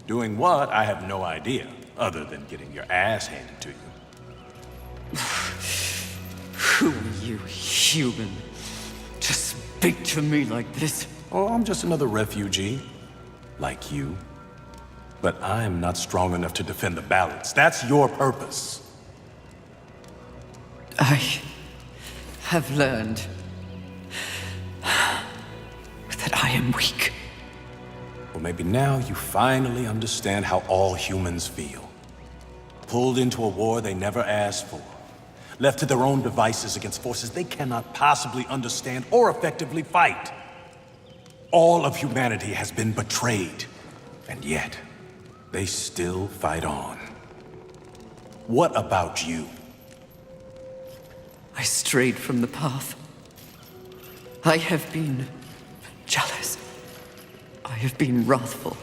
Doing what, I have no idea, other than getting your ass handed to you. Who are you, human, to speak to me like this? Oh, I'm just another refugee, like you. But I am not strong enough to defend the balance. That's your purpose. I have learned that I am weak. Well, maybe now you finally understand how all humans feel. Pulled into a war they never asked for. Left to their own devices against forces they cannot possibly understand or effectively fight. All of humanity has been betrayed, and yet they still fight on. What about you? I strayed from the path. I have been jealous. I have been wrathful.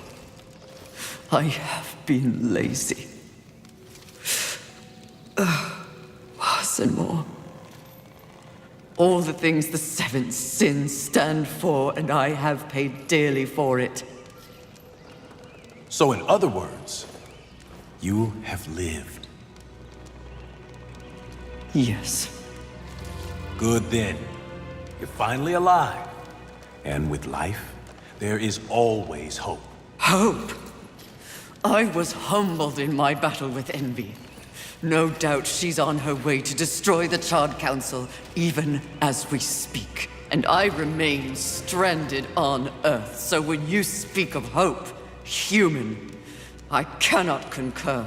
I have been lazy. Worse and more. All the things the seven sins stand for, and I have paid dearly for it. So in other words, you have lived. Yes. Good then. You're finally alive. And with life, there is always hope. Hope? I was humbled in my battle with envy. No doubt she's on her way to destroy the Charred Council, even as we speak. And I remain stranded on Earth, so when you speak of hope, human, I cannot concur.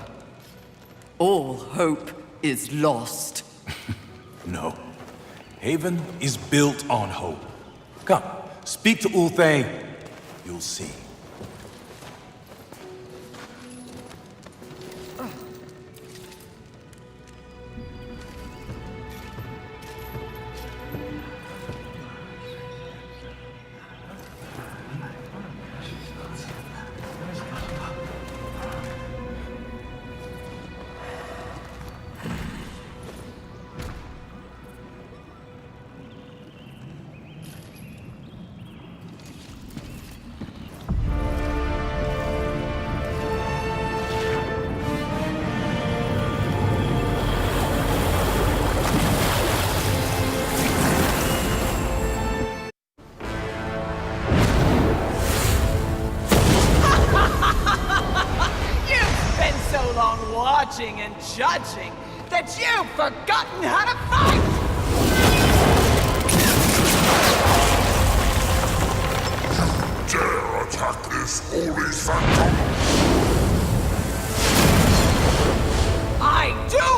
All hope is lost. No. Haven is built on hope. Come, speak to Ulthane. You'll see. And judging that you've forgotten how to fight! Dare attack this holy sanctum? I do!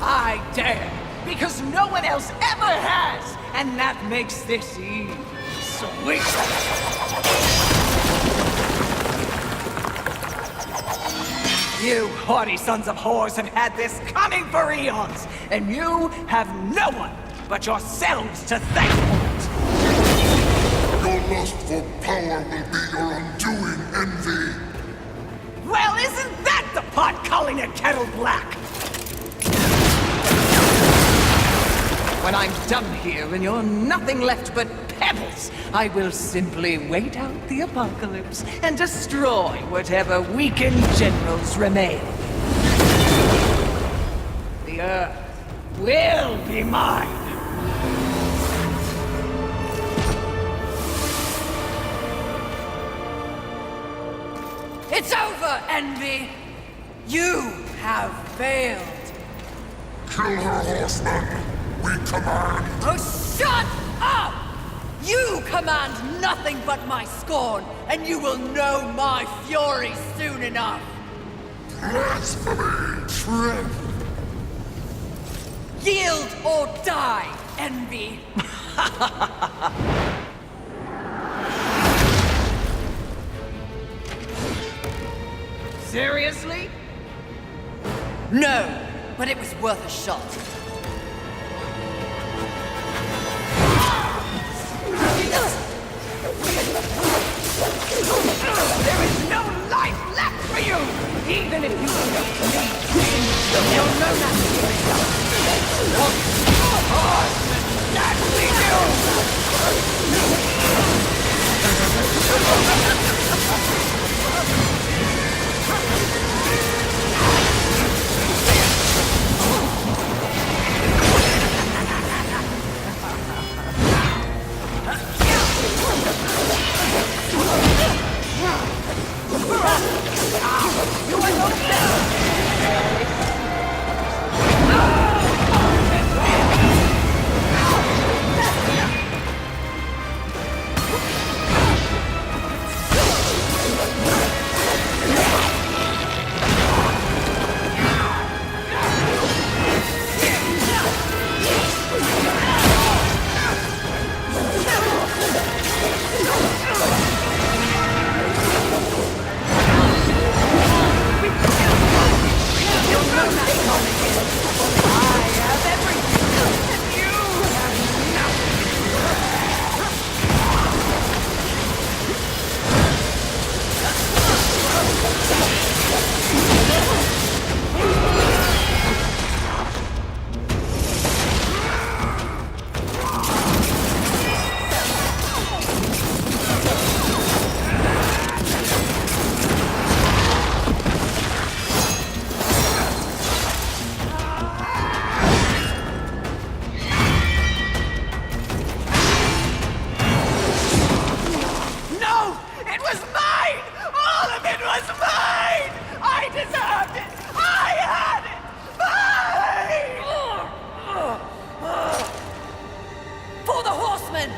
I dare! Because no one else ever has! And that makes this eve sweet! You haughty sons of whores have had this coming for eons, and you have no one but yourselves to thank for it. Your lust for power will be your undoing, Envy. Well, isn't that the pot calling a kettle black? When I'm done here and you're nothing left but pebbles, I will simply wait out the apocalypse and destroy whatever weakened generals remain. The Earth will be mine. It's over, Envy! You have failed! Kill her, horseman! We command! Oh, shut up! You command nothing but my scorn, and you will know my fury soon enough! Blasphemy! Truth! Yield or die, Envy! Seriously? No, but it was worth a shot. There is no life left for you! Even if you make me, you'll know that. Four Horsemen, that we do! It was mine! All of it was mine! I deserved it! I had it! Mine! For the Horsemen!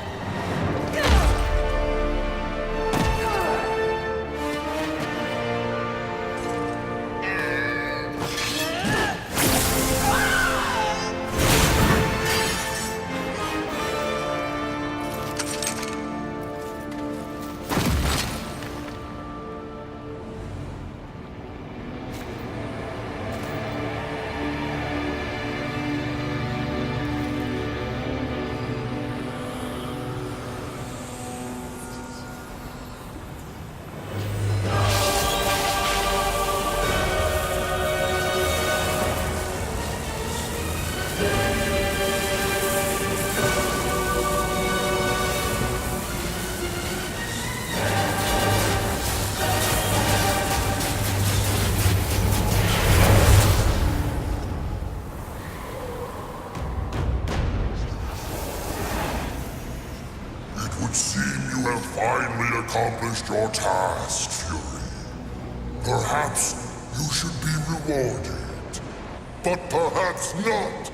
It would seem you have finally accomplished your task, Fury. Perhaps you should be rewarded, but perhaps not.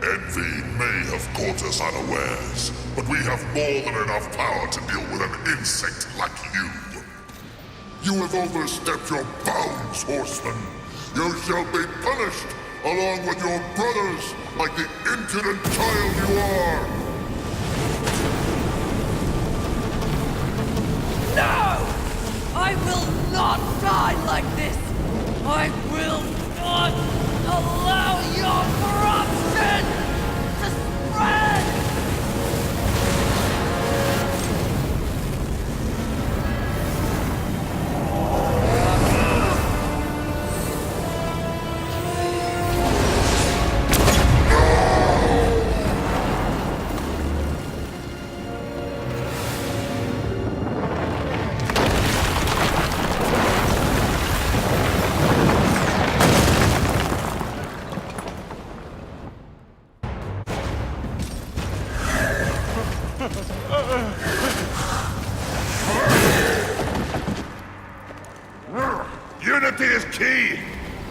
Envy may have caught us unawares, but we have more than enough power to deal with an insect like you. You have overstepped your bounds, Horseman. You shall be punished, along with your brothers, like the impudent child you are. No! I will not die like this! I will not allow your corruption to spread! Unity is key.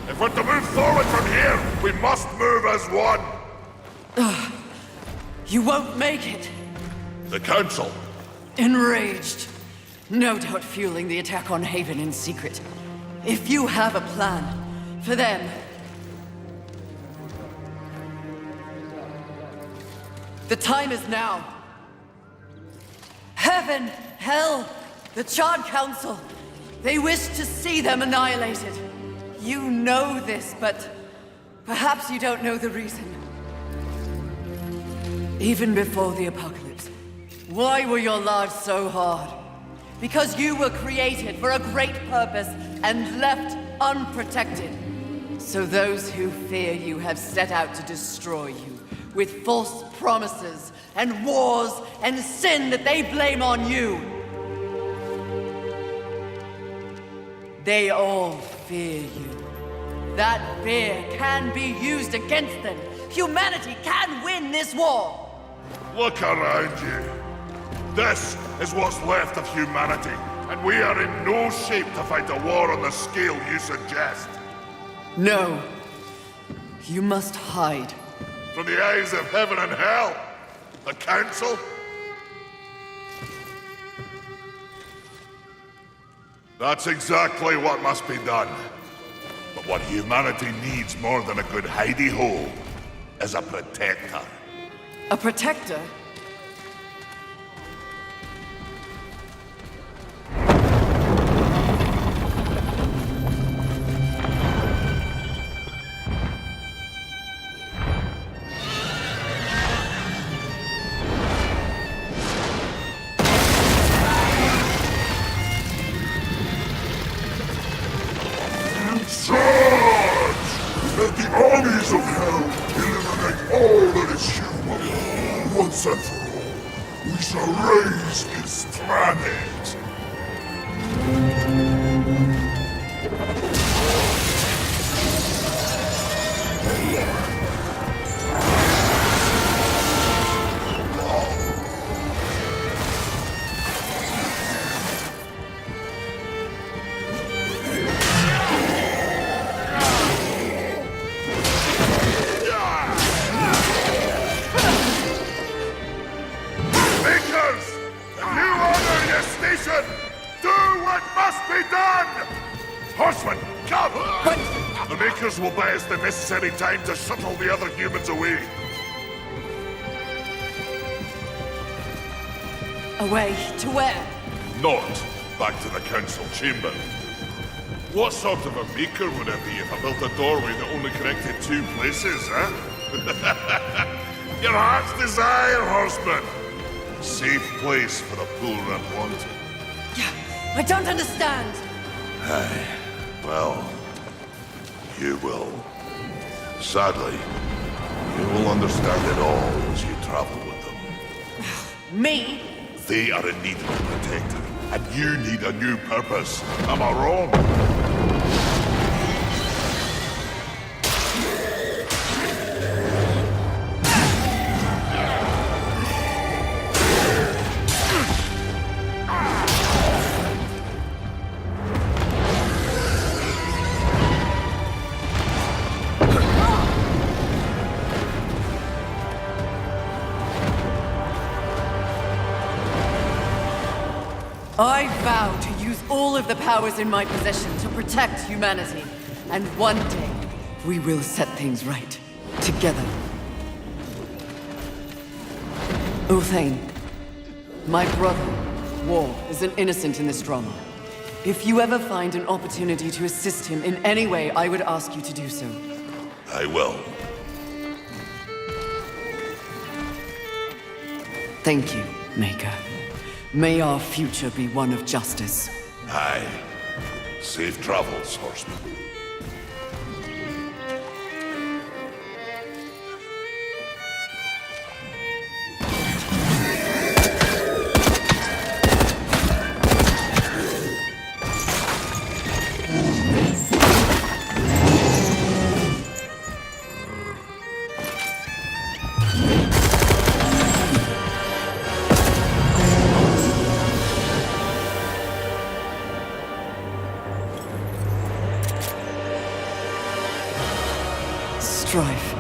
If we're to move forward from here, we must move as one. You won't make it. The Council. Enraged. No doubt fueling the attack on Haven in secret. If you have a plan for them... The time is now. Heaven, hell, the Charred Council. They wish to see them annihilated. You know this, but perhaps you don't know the reason. Even before the apocalypse, why were your lives so hard? Because you were created for a great purpose and left unprotected. So those who fear you have set out to destroy you with false promises and wars and sin that they blame on you. They all fear you. That fear can be used against them. Humanity can win this war! Look around you. This is what's left of humanity, and we are in no shape to fight a war on the scale you suggest. No. You must hide. From the eyes of heaven and hell? The Council? That's exactly what must be done. But what humanity needs more than a good hidey-hole is a protector. A protector? Let the armies of hell eliminate all that is human. Once and for all, we shall raise this planet. be done! Horsemen, come! The Makers will buy us the necessary time to shuttle the other humans away. Away to where? Not back to the council chamber. What sort of a maker would I be if I built a doorway that only connected two places, huh? Your heart's desire, Horseman. Safe place for the poor unwanted. I don't understand. Aye. Well, you will. Sadly, you will understand it all as you travel with them. Me? They are in need of a protector, and you need a new purpose. Am I wrong? I vow to use all of the powers in my possession to protect humanity. And one day, we will set things right. Together. Uthane, my brother, War, is an innocent in this drama. If you ever find an opportunity to assist him in any way, I would ask you to do so. I will. Thank you, Maker. May our future be one of justice. Aye. Safe travels, Horseman. Strife.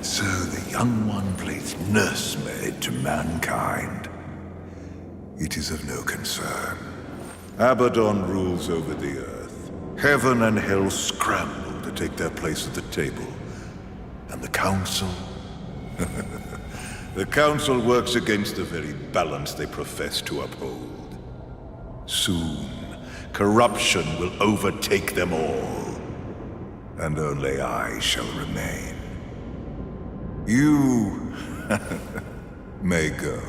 So the young one plays nursemaid to mankind. It is of no concern. Abaddon rules over the earth. Heaven and hell scramble to take their place at the table. And the council? The council works against the very balance they profess to uphold. Soon, corruption will overtake them all. And only I shall remain. You may go.